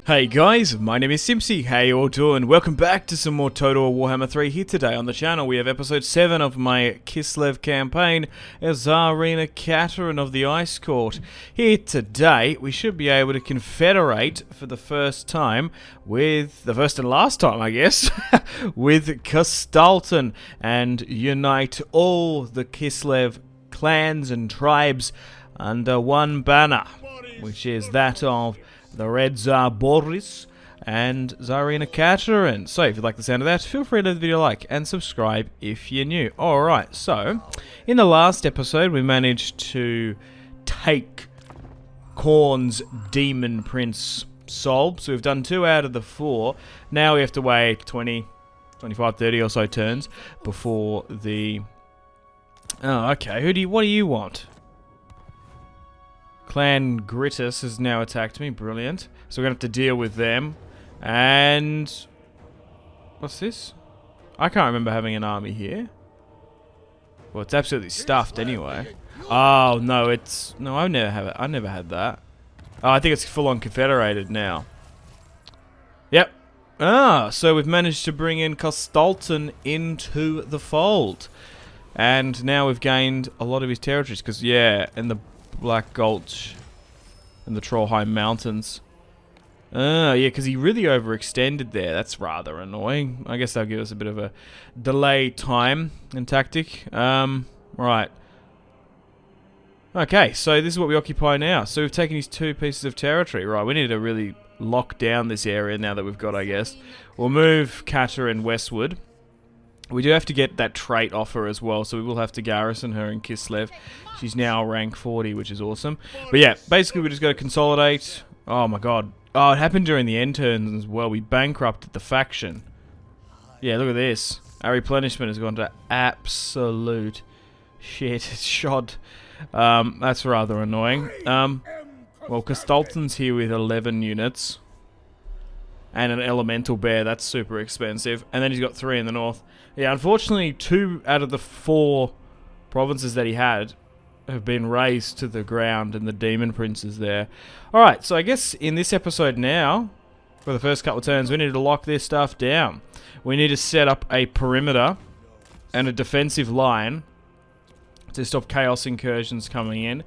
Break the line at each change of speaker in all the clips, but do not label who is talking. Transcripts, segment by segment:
Hey guys, my name is Simpzy. How you all doing? Welcome back to some more Total Warhammer 3 here today on the channel. We have episode 7 of my Kislev campaign as Tzarina Katarin of the Ice Court. Here today, we should be able to confederate for the first time with, the first and last time I guess, with Kislev and unite all the Kislev clans and tribes under one banner, which is that of the Red Tsar Boris and Tzarina Katarin. So if you like the sound of that, feel free to leave the video a like and subscribe if you're new. Alright, so in the last episode we managed to take Khorne's Demon Prince soul. So we've done 2 out of the 4. Now we have to wait 20, 25, 30 or so turns before the... Oh, okay. What do you want? Clan Grittus has now attacked me. Brilliant. So we're going to have to deal with them. And... what's this? I can't remember having an army here. Well, it's absolutely stuffed anyway. Oh, no, it's... no, I never have it. I never had that. Oh, I think it's full-on confederated now. Yep. Ah, so we've managed to bring in Kislev into the fold. And now we've gained a lot of his territories. Because, yeah, in the Black Gulch and the Trollheim Mountains. Yeah, because he really overextended there. That's rather annoying. I guess that'll give us a bit of a delay time and tactic. Right. Okay, so this is what we occupy now. So we've taken these 2 pieces of territory. Right, we need to really lock down this area now that we've got, I guess. We'll move Katarin westward. We do have to get that trait off her as well, so we will have to garrison her in Kislev. She's now rank 40, which is awesome. But yeah, basically we just got to consolidate. Oh my god. Oh, it happened during the end turns as well. We bankrupted the faction. Yeah, look at this. Our replenishment has gone to absolute shit. It's shot. That's rather annoying. Well, Kislev here with 11 units. And an elemental bear, that's super expensive. And then he's got 3 in the north. Yeah, unfortunately, 2 out of the 4 provinces that he had have been razed to the ground, and the demon prince is there. Alright, so I guess in this episode now, for the first couple of turns, we need to lock this stuff down. We need to set up a perimeter and a defensive line to stop chaos incursions coming in.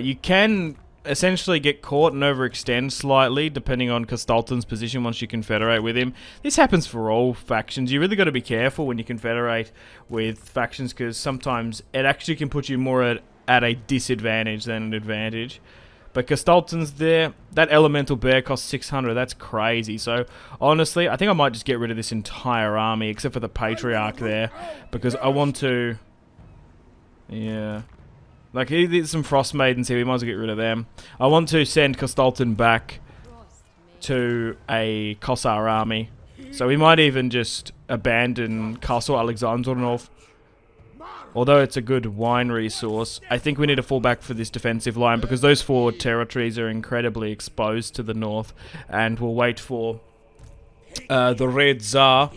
You can essentially get caught and overextend slightly depending on Kislev position once you confederate with him. This happens for all factions. You really got to be careful when you confederate with factions, because sometimes it actually can put you more at a disadvantage than an advantage. But Kislev's there. That elemental bear costs 600. That's crazy. So honestly, I think I might just get rid of this entire army except for the patriarch there, because I want to... yeah... like, there's some Frost Maidens here, we might as well get rid of them. I want to send Kislev back to a Kossar army. So we might even just abandon Castle Alexandronov. Although it's a good wine resource, I think we need to fall back for this defensive line, because those 4 territories are incredibly exposed to the north. And we'll wait for the Red Tsar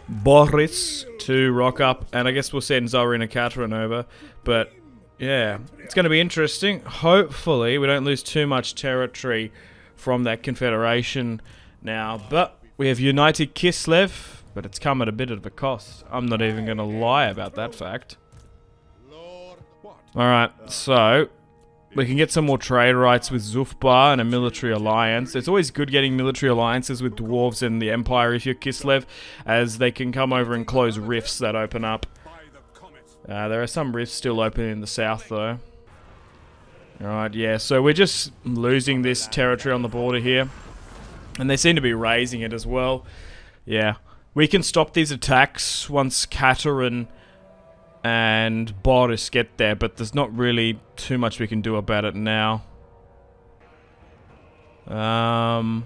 Boris to rock up. And I guess we'll send Tzarina Katarin over. But... yeah, it's going to be interesting. Hopefully, we don't lose too much territory from that confederation now. But we have united Kislev, but it's come at a bit of a cost. I'm not even going to lie about that fact. Alright, so we can get some more trade rights with Zufbar and a military alliance. It's always good getting military alliances with dwarves and the Empire if you're Kislev, as they can come over and close rifts that open up. There are some rifts still open in the south, though. Alright, yeah, so we're just losing this territory on the border here. And they seem to be raising it as well. Yeah. We can stop these attacks once Katarin and Boris get there, but there's not really too much we can do about it now. Alright,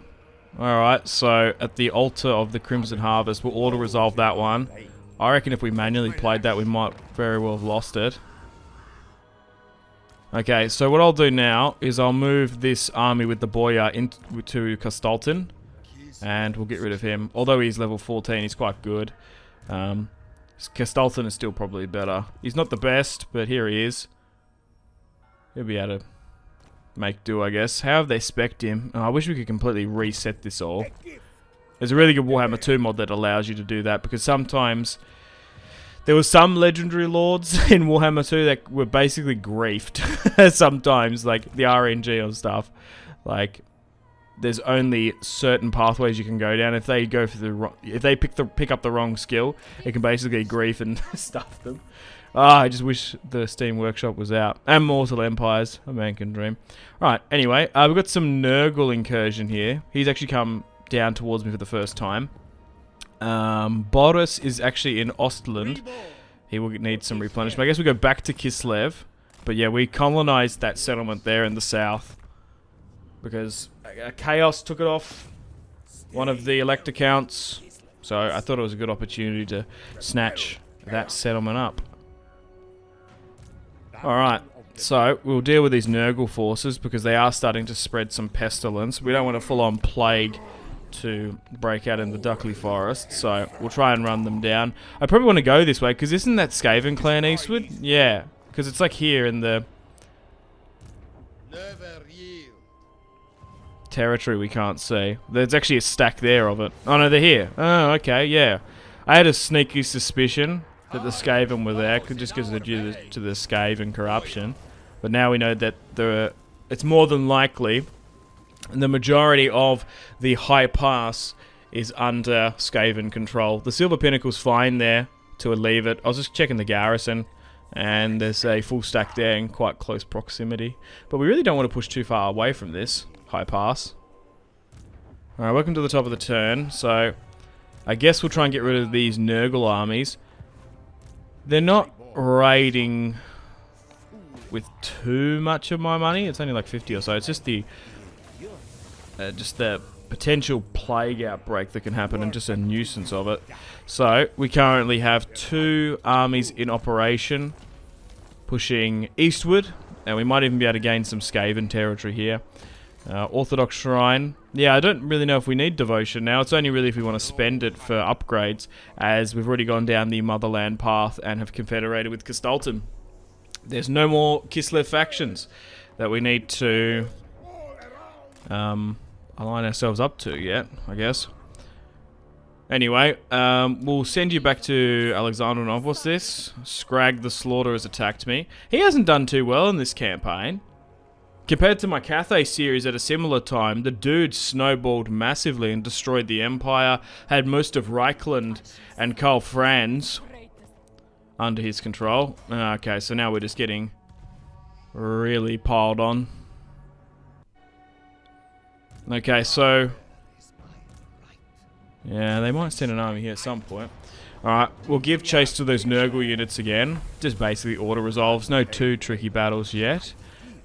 so at the altar of the Crimson Harvest, we'll auto-resolve that one. I reckon if we manually played that, we might very well have lost it. Okay, so what I'll do now is I'll move this army with the Boyar into Kislev, and we'll get rid of him. Although he's level 14, he's quite good. Kislev is still probably better. He's not the best, but here he is. He'll be able to make do, I guess. How have they spec'd him? Oh, I wish we could completely reset this all. There's a really good Warhammer 2 mod that allows you to do that, because sometimes there were some legendary lords in Warhammer 2 that were basically griefed. Sometimes, like the RNG and stuff. Like, there's only certain pathways you can go down. If they go for pick up the wrong skill, it can basically grief and stuff them. Ah, I just wish the Steam Workshop was out. And Mortal Empires, a man can dream. Right, anyway, we've got some Nurgle incursion here. He's actually come down towards me for the first time. Boris is actually in Ostland. He will need some replenishment. I guess we go back to Kislev. But yeah, we colonized that settlement there in the south, because Chaos took it off one of the elect accounts. So I thought it was a good opportunity to snatch that settlement up. Alright, so we'll deal with these Nurgle forces, because they are starting to spread some pestilence. We don't want a full-on plague to break out in the Duckley Forest, so we'll try and run them down. I probably want to go this way, because isn't that Skaven clan eastward? Yeah, because it's like here in the territory we can't see. There's actually a stack there of it. Oh no, they're here. Oh, okay, yeah. I had a sneaky suspicion that the Skaven were there, just because they're due to the Skaven corruption. But now we know that it's more than likely the majority of the High Pass is under Skaven control. The Silver Pinnacle's fine there to leave it. I was just checking the garrison, and there's a full stack there in quite close proximity. But we really don't want to push too far away from this High Pass. Alright, welcome to the top of the turn. So, I guess we'll try and get rid of these Nurgle armies. They're not raiding with too much of my money. It's only like 50 or so. It's just the potential plague outbreak that can happen, and just a nuisance of it. So we currently have 2 armies in operation pushing eastward, and we might even be able to gain some Skaven territory here. Orthodox Shrine. Yeah, I don't really know if we need devotion now. It's only really if we want to spend it for upgrades, as we've already gone down the Motherland path and have confederated with Kistalton. There's no more Kislev factions that we need to align ourselves up to yet, I guess. Anyway, we'll send you back to Alexandrinov. What's this? Scrag the Slaughter has attacked me. He hasn't done too well in this campaign. Compared to my Cathay series at a similar time, the dude snowballed massively and destroyed the Empire, had most of Reichland and Karl Franz under his control. Okay, so now we're just getting really piled on. Okay, so yeah, they might send an army here at some point. Alright, we'll give chase to those Nurgle units again. Just basically auto-resolves. No too tricky battles yet.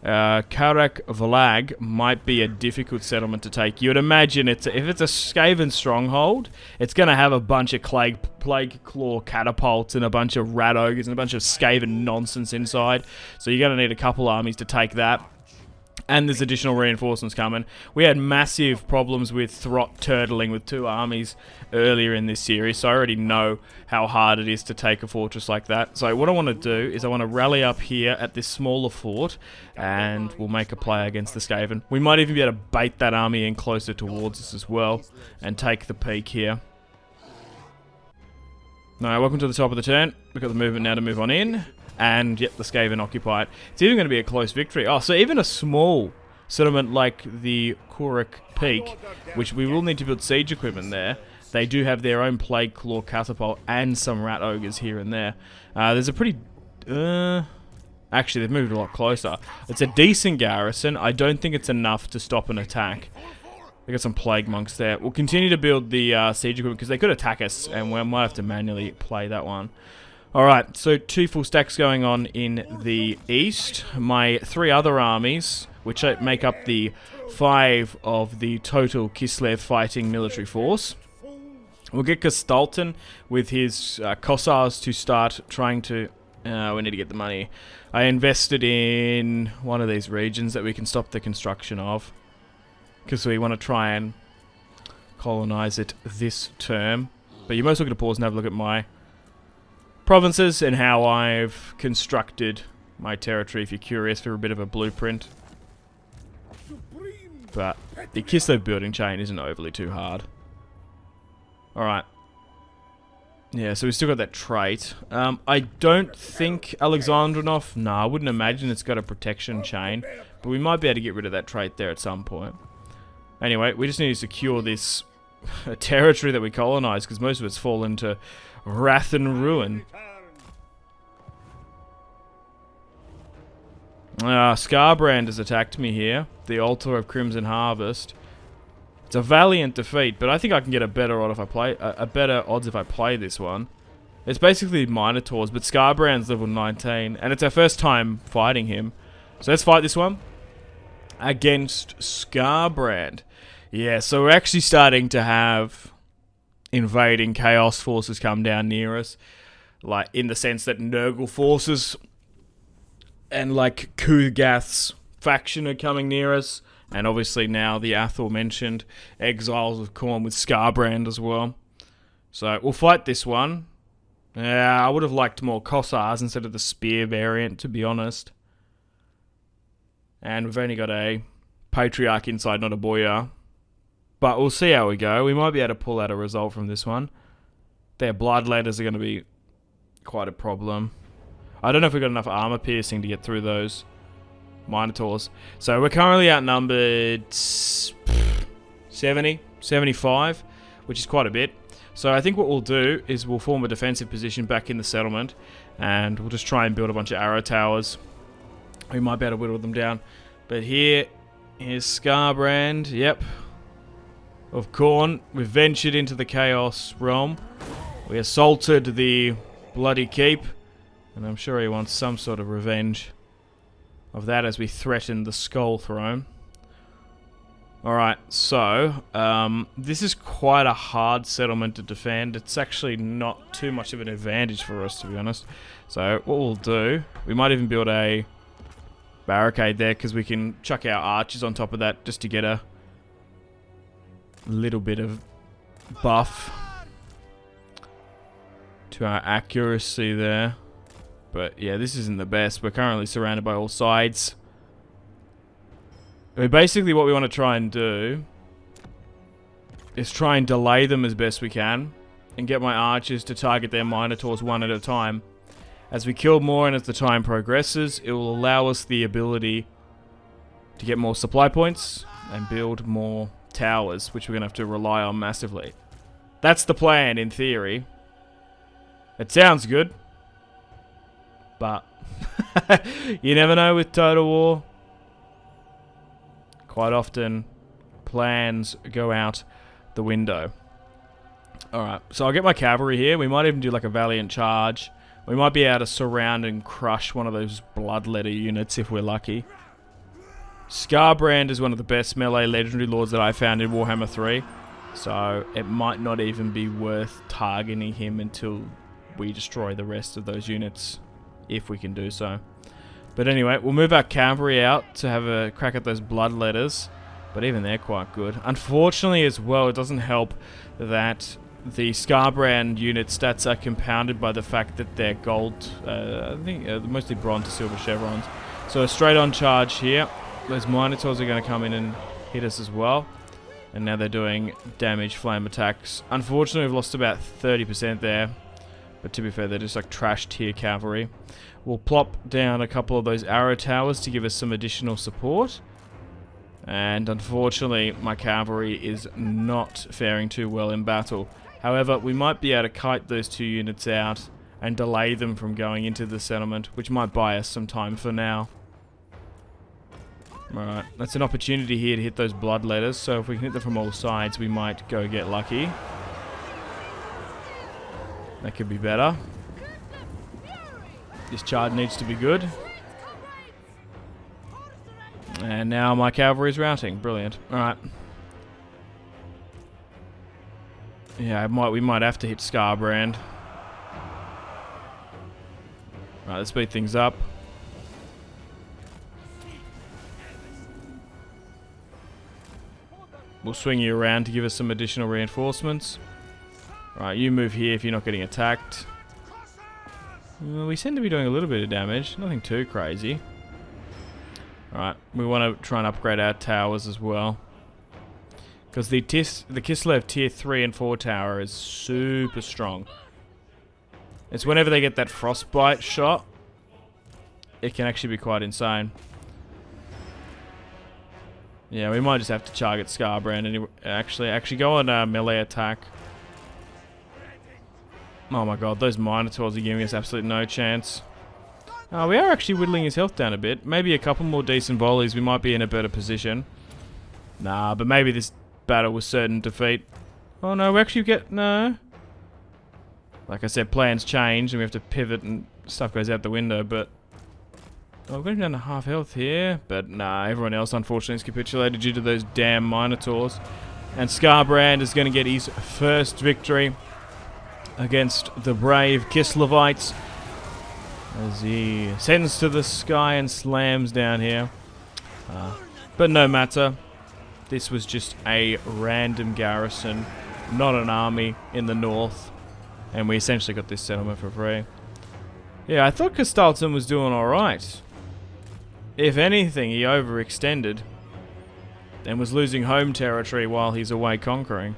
Karak Vlag might be a difficult settlement to take. You would imagine if it's a Skaven stronghold, it's going to have a bunch of plague claw catapults and a bunch of rat ogres and a bunch of Skaven nonsense inside. So you're going to need a couple armies to take that. And there's additional reinforcements coming. We had massive problems with Throt turtling with 2 armies earlier in this series, so I already know how hard it is to take a fortress like that. So what I want to do is I want to rally up here at this smaller fort, and we'll make a play against the Skaven. We might even be able to bait that army in closer towards us as well, and take the peak here. Alright, welcome to the top of the turn. We've got the movement now to move on in. And yet the Skaven occupy it. It's even going to be a close victory. Oh, so even a small settlement like the Kurik Peak, which we will need to build siege equipment there, they do have their own Plague Claw catapult and some rat ogres here and there. There's a pretty... actually, they've moved a lot closer. It's a decent garrison. I don't think it's enough to stop an attack. They got some plague monks there. We'll continue to build the siege equipment, because they could attack us, and we might have to manually play that one. Alright, so 2 full stacks going on in the east. My 3 other armies, which make up the 5 of the total Kislev fighting military force. We'll get Kistalton with his Kossars to start trying to... we need to get the money. I invested in one of these regions that we can stop the construction of, because we want to try and colonize it this term. But you're most looking to pause and have a look at my provinces and how I've constructed my territory, if you're curious for a bit of a blueprint. But the Kislev building chain isn't overly too hard. Alright. Yeah, so we've still got that trait. I don't think Alexandrinov... Nah, I wouldn't imagine it's got a protection chain. But we might be able to get rid of that trait there at some point. Anyway, we just need to secure this territory that we colonized, because most of it's fallen to wrath and ruin. SKARBRAND has attacked me here. The Altar of Crimson Harvest. It's a valiant defeat, but I think I can get a better odds if I play this one. It's basically Minotaurs, but SKARBRAND's level 19, and it's our first time fighting him. So let's fight this one against SKARBRAND. Yeah, so we're actually starting to have invading chaos forces come down near us, like in the sense that Nurgle forces and like Kugath's faction are coming near us. And obviously now the aforementioned Exiles of Khorne with SKARBRAND as well. So we'll fight this one. Yeah, I would have liked more Kossars instead of the spear variant, to be honest. And we've only got a Patriarch inside, not a Boyar. But we'll see how we go. We might be able to pull out a result from this one. Their bloodletters are going to be quite a problem. I don't know if we've got enough armor piercing to get through those Minotaurs. So we're currently outnumbered 70, 75, which is quite a bit. So I think what we'll do is we'll form a defensive position back in the settlement, and we'll just try and build a bunch of arrow towers. We might be able to whittle them down. But here's SKARBRAND, yep, of Khorne. We've ventured into the Chaos realm. We assaulted the bloody keep, and I'm sure he wants some sort of revenge of that as we threaten the Skull Throne. Alright, so this is quite a hard settlement to defend. It's actually not too much of an advantage for us, to be honest. So what we'll do, we might even build a barricade there, because we can chuck our archers on top of that just to get a little bit of buff to our accuracy there. But yeah, this isn't the best. We're currently surrounded by all sides. I mean, basically what we want to try and do is try and delay them as best we can and get my archers to target their Minotaurs one at a time. As we kill more and as the time progresses, it will allow us the ability to get more supply points and build more towers, which we're going to have to rely on massively. That's the plan in theory. It sounds good, but you never know with Total War. Quite often, plans go out the window. Alright, so I'll get my cavalry here. We might even do like a valiant charge. We might be able to surround and crush one of those bloodletter units if we're lucky. SKARBRAND is one of the best melee legendary lords that I found in Warhammer 3. So it might not even be worth targeting him until we destroy the rest of those units, if we can do so. But anyway, we'll move our cavalry out to have a crack at those bloodletters. But even they're quite good. Unfortunately as well, it doesn't help that the SKARBRAND unit stats are compounded by the fact that they're gold, I think mostly bronze to silver chevrons. So a straight on charge here. Those Minotaurs are going to come in and hit us as well. And now they're doing damage flame attacks. Unfortunately, we've lost about 30% there. But to be fair, they're just like trash tier cavalry. We'll plop down a couple of those arrow towers to give us some additional support. And unfortunately, my cavalry is not faring too well in battle. However, we might be able to kite those two units out and delay them from going into the settlement, which might buy us some time for now. Alright, that's an opportunity here to hit those bloodletters, so if we can hit them from all sides, we might go get lucky. That could be better. This charge needs to be good. And now my cavalry is routing. Brilliant. Alright. Yeah, we might have to hit SKARBRAND. Alright, let's speed things up. We'll swing you around to give us some additional reinforcements. Alright, you move here if you're not getting attacked. Well, we seem to be doing a little bit of damage. Nothing too crazy. Alright, we want to try and upgrade our towers as well. Because the Kislev tier 3 and 4 tower is super strong. It's whenever they get that frostbite shot, it can actually be quite insane. Yeah, we might just have to target SKARBRAND and actually go on melee attack. Oh my god, those Minotaurs are giving us absolutely no chance. We are actually whittling his health down a bit. Maybe a couple more decent volleys, we might be in a better position. Nah, but maybe this battle was certain defeat. Oh no, we actually get... no. Like I said, plans change and we have to pivot and stuff goes out the window, but... oh, we're going down to half health here. But nah, everyone else unfortunately has capitulated due to those damn Minotaurs. And SKARBRAND is going to get his first victory against the brave Kislevites as he ascends to the sky and slams down here. But no matter. This was just a random garrison, not an army in the north. And we essentially got this settlement for free. Yeah, I thought Kastalton was doing alright. If anything, he overextended and was losing home territory while he's away conquering.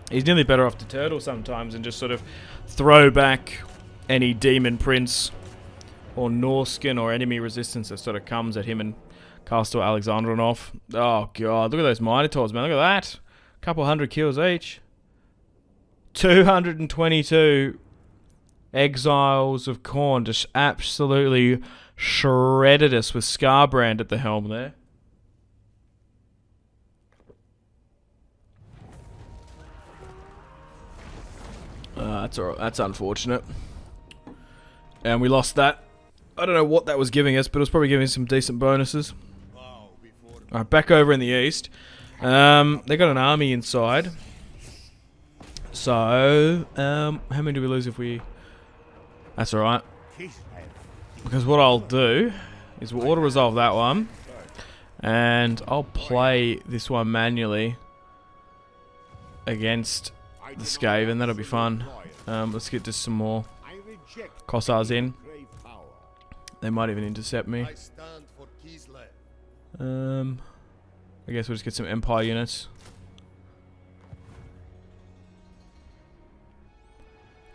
He's nearly better off to turtle sometimes and just sort of throw back any demon prince or Norskin or enemy resistance that sort of comes at him and Castle Alexandrinov. Oh god, look at those Minotaurs, man. Look at that. Couple hundred kills each. 222 exiles of Khorne just absolutely shredded us with SKARBRAND at the helm there. That's alright. That's unfortunate. And we lost that. I don't know what that was giving us, but it was probably giving us some decent bonuses. Alright, back over in the east. They got an army inside. So, how many do we lose if we... that's alright. Because what I'll do is we'll auto-resolve that one. And I'll play this one manually against the Skaven. That'll be fun. Let's get just some more Kossars in. They might even intercept me. I guess we'll just get some Empire units.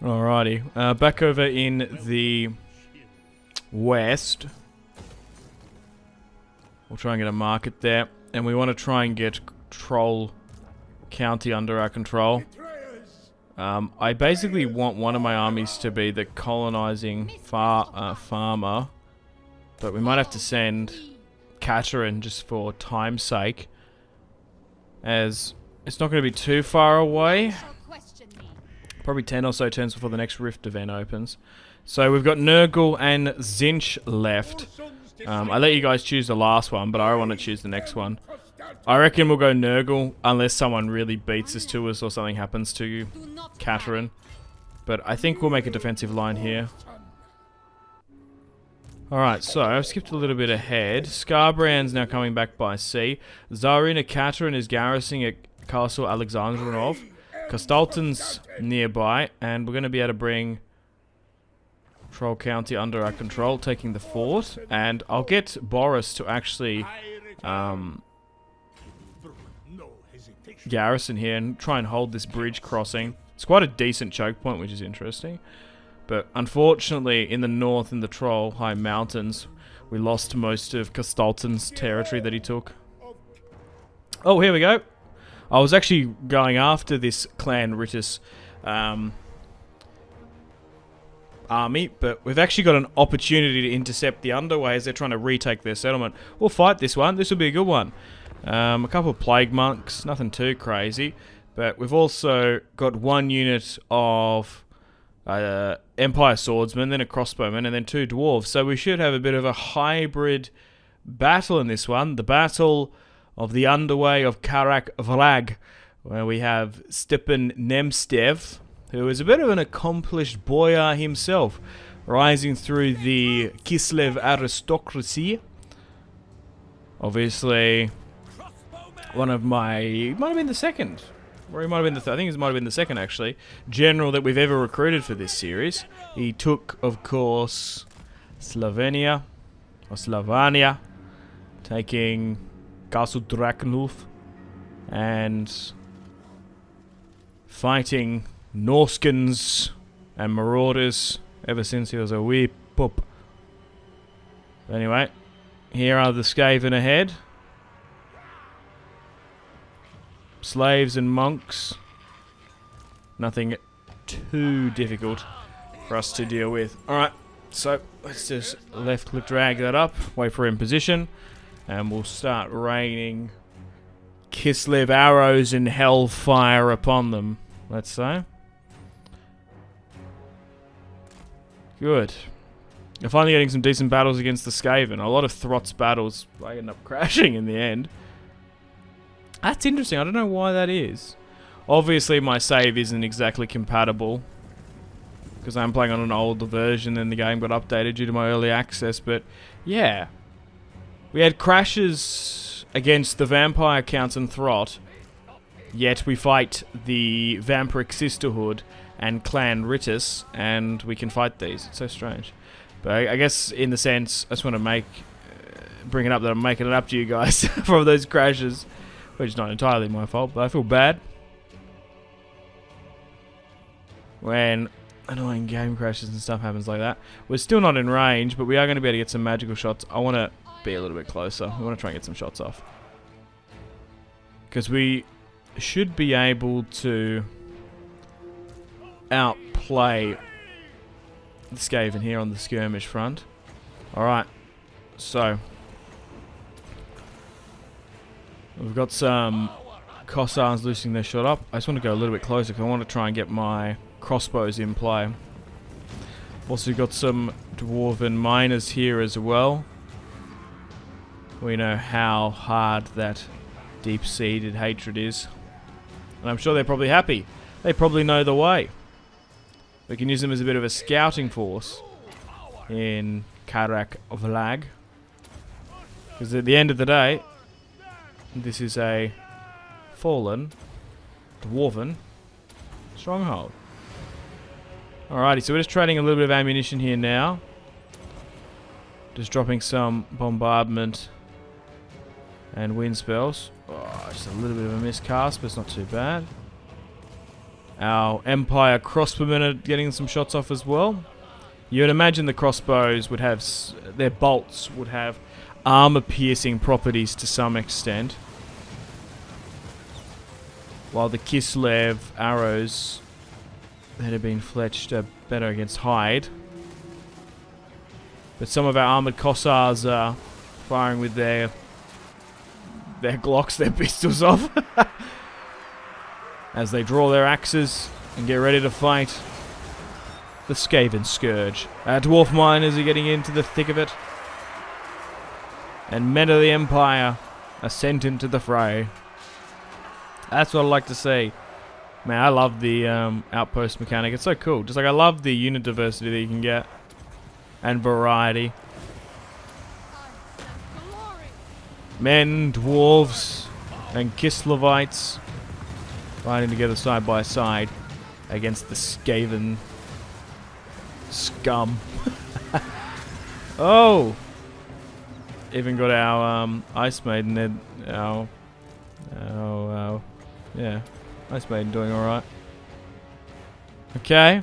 Alrighty. Back over in the west. We'll try and get a market there. And we want to try and get Troll County under our control. I basically want one of my armies to be the colonizing farmer. But we might have to send Katarin just for time's sake. As it's not going to be too far away. Probably 10 or so turns before the next Rift event opens. So we've got Nurgle and Tzeentch left. I let you guys choose the last one, but I want to choose the next one. I reckon we'll go Nurgle, unless someone really beats us to us or something happens to Katarin. But I think we'll make a defensive line here. Alright, so I've skipped a little bit ahead. SKARBRAND's now coming back by sea. Tzarina Katarin is garrisoning at Castle Alexandrinov. Kastalton's nearby, and we're going to be able to bring Troll County under our control, taking the fort. And I'll get Boris to actually garrison here and try and hold this bridge crossing. It's quite a decent choke point, which is interesting. But unfortunately, in the north, in the Troll High Mountains, we lost most of Kastalton's territory that he took. Oh, here we go. I was actually going after this Clan Ritus army, but we've actually got an opportunity to intercept the Underway as they're trying to retake their settlement. We'll fight this one. This will be a good one. A couple of Plague Monks, nothing too crazy. But we've also got one unit of Empire Swordsmen, then a Crossbowman, and then 2 Dwarves. So we should have a bit of a hybrid battle in this one. The Battle of the Underway of Praag, where we have Stepan Nemstev, who is a bit of an accomplished boyar himself, rising through the Kislev aristocracy. Obviously, one of my... he might have been the second. Or he might have been the I think it might have been the second, actually, general that we've ever recruited for this series. He took, of course, Slovenia, or Slovenia. taking Castle Drakenulf and fighting Norskins and Marauders ever since he was a wee pup. Anyway, here are the Skaven ahead. Slaves and monks. Nothing too difficult for us to deal with. Alright, so let's just left click drag that up, wait for him position, and we'll start raining Kislev arrows and hellfire upon them, let's say. Good. We're finally getting some decent battles against the Skaven. A lot of Thrott's battles I end up crashing in the end. That's interesting. I don't know why that is. Obviously, my save isn't exactly compatible because I'm playing on an older version and the game got updated due to my early access. But yeah, we had crashes against the Vampire Counts and Thrott, yet we fight the Vampiric Sisterhood and Clan Ritus, and we can fight these. It's so strange. But I guess in the sense, I just want to bring it up that I'm making it up to you guys from those crashes. Which is not entirely my fault, but I feel bad when annoying game crashes and stuff happens like that. We're still not in range, but we are going to be able to get some magical shots. I want to be a little bit closer. We want to try and get some shots off. Because we should be able to outplay the Skaven here on the skirmish front. Alright, so we've got some Kossars loosening their shot up. I just want to go a little bit closer because I want to try and get my crossbows in play. Also got some Dwarven miners here as well. We know how hard that deep-seated hatred is. And I'm sure they're probably happy. They probably know the way. We can use them as a bit of a scouting force in Karak Vlag. Because at the end of the day, this is a fallen dwarven stronghold. Alrighty, so we're just trading a little bit of ammunition here now. Just dropping some bombardment and wind spells. Oh, just a little bit of a miscast, but it's not too bad. Our Empire crossbowmen are getting some shots off as well. You would imagine the crossbows would have, their bolts would have armor-piercing properties to some extent. While the Kislev arrows that have been fletched are better against hide. But some of our armored Kossars are firing with their Glocks, their pistols off. As they draw their axes and get ready to fight the Skaven Scourge. Our dwarf miners are getting into the thick of it. And men of the Empire are sent into the fray. That's what I like to see. Man, I love the outpost mechanic. It's so cool. Just like I love the unit diversity that you can get. And variety. Men, dwarves, and Kislevites fighting together side by side against the Skaven scum. Oh! Even got our Ice Maiden there. Yeah, Ice Maiden doing alright. Okay.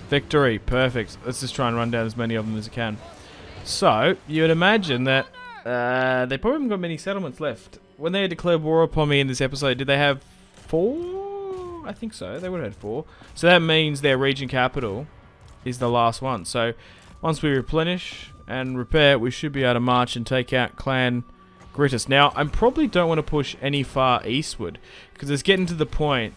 Victory, perfect. Let's just try and run down as many of them as I can. So, you would imagine that they probably haven't got many settlements left. When they declared war upon me in this episode, did they have 4? I think so. They would have had 4. So that means their region capital is the last one. So once we replenish and repair, we should be able to march and take out Clan Gritus. Now, I probably don't want to push any far eastward because it's getting to the point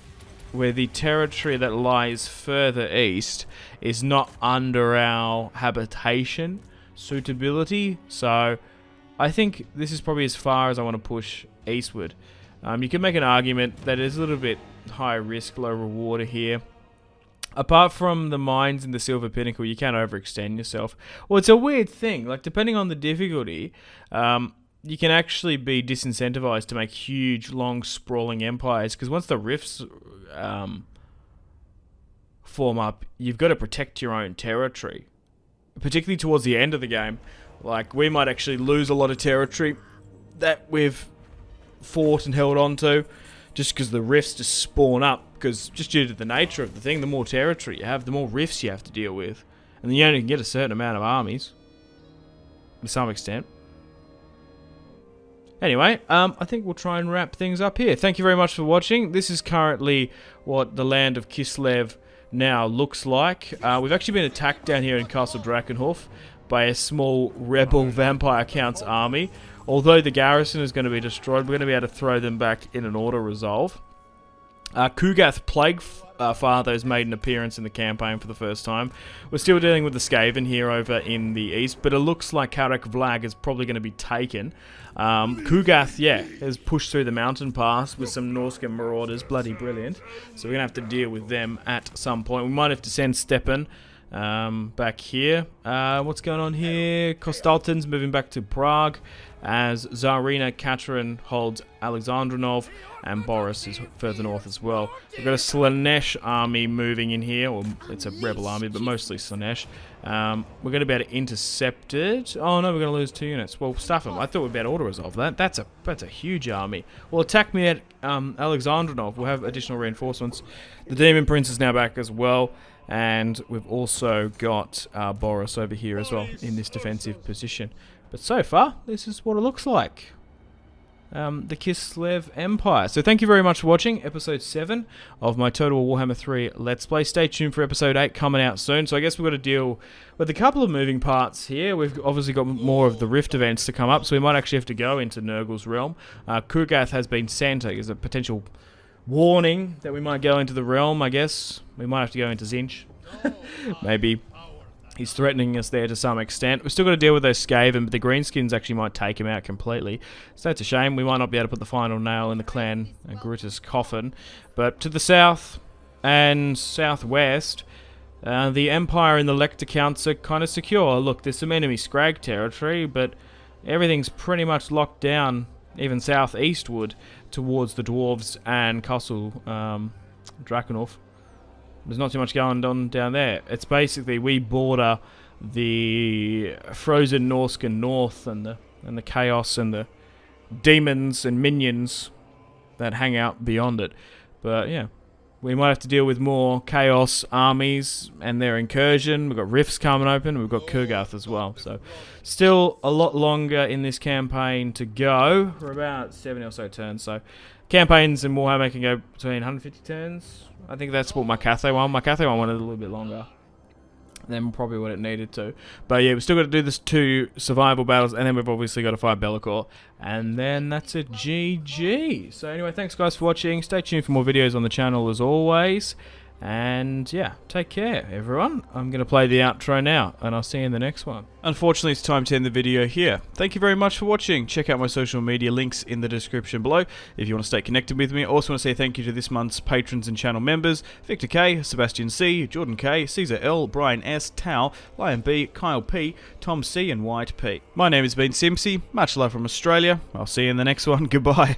where the territory that lies further east is not under our habitation suitability. So I think this is probably as far as I want to push eastward. You can make an argument that it's a little bit high risk, low reward here. Apart from the mines in the Silver Pinnacle, you can't overextend yourself. Well, it's a weird thing. Like, depending on the difficulty, you can actually be disincentivized to make huge, long, sprawling empires. Because once the rifts form up, you've got to protect your own territory. Particularly towards the end of the game, Like, we might actually lose a lot of territory that we've fought and held on to, just because the rifts just spawn up, because just due to the nature of the thing, the more territory you have, the more rifts you have to deal with. And then you only can get a certain amount of armies, to some extent. Anyway, I think we'll try and wrap things up here. Thank you very much for watching. This is currently what the land of Kislev now looks like. We've actually been attacked down here in Castle Drakenhof by a small rebel vampire count's army. Although the garrison is going to be destroyed, we're going to be able to throw them back in an auto-resolve. Kugath Plaguefather has made an appearance in the campaign for the first time. We're still dealing with the Skaven here over in the east, but it looks like Karak Vlag is probably going to be taken. Kugath, yeah, has pushed through the mountain pass with some Norscan marauders. Bloody brilliant. So we're going to have to deal with them at some point. We might have to send Stepan back here. What's going on here? Kostaltin's moving back to Prague, as Tzarina Katarin holds Alexandrinov, and Boris is further north as well. We've got a Slanesh army moving in here, or it's a rebel army, but mostly Slanesh. We're going to be able to intercept it. Oh no, we're going to lose 2 units. Well, stuff them. I thought we'd be able to auto-resolve that. That's a huge army. Well, attack me at Alexandrinov. We'll have additional reinforcements. The Demon Prince is now back as well. And we've also got Boris over here as well in this defensive position. But so far, this is what it looks like. The Kislev Empire. So thank you very much for watching episode 7 of my Total War Warhammer 3 Let's Play. Stay tuned for episode 8 coming out soon. So I guess we've got to deal with a couple of moving parts here. We've obviously got more of the Rift events to come up, so we might actually have to go into Nurgle's realm. Kugath has been sent as a potential warning that we might go into the realm, I guess. We might have to go into Zinch. Maybe. He's threatening us there to some extent. We've still got to deal with those Skaven, but the Greenskins actually might take him out completely. So that's a shame. We might not be able to put the final nail in the clan Grutta's coffin. But to the south and southwest, the Empire and the Lector Counts are kind of secure. Look, there's some enemy Scrag territory, but everything's pretty much locked down, even southeastward, towards the Dwarves and Castle Drakenhof. There's not too much going on down there. It's basically we border the frozen Norscan north and the chaos and the demons and minions that hang out beyond it. But yeah, we might have to deal with more chaos armies and their incursion. We've got rifts coming open. We've got Kugath as well. So still a lot longer in this campaign to go. We're about 70 or so turns. So campaigns in Warhammer can go between 150 turns. I think that's what my Cathay one. My Cathay one wanted a little bit longer than probably what it needed to. But yeah, we've still got to do this 2 survival battles, and then we've obviously got to fight Be'lakor. And then that's a GG. So anyway, thanks guys for watching. Stay tuned for more videos on the channel as always. And yeah, take care everyone. I'm going to play the outro now, and I'll see you in the next one. Unfortunately, it's time to end the video here. Thank you very much for watching. Check out my social media links in the description below if you want to stay connected with me. I also want to say thank you to this month's patrons and channel members: Victor K, Sebastian C, Jordan K, Caesar L, Brian S, Tao, Lion B, Kyle P, Tom C, and White P. My name has been Simpzy. Much love from Australia. I'll see you in the next one. Goodbye.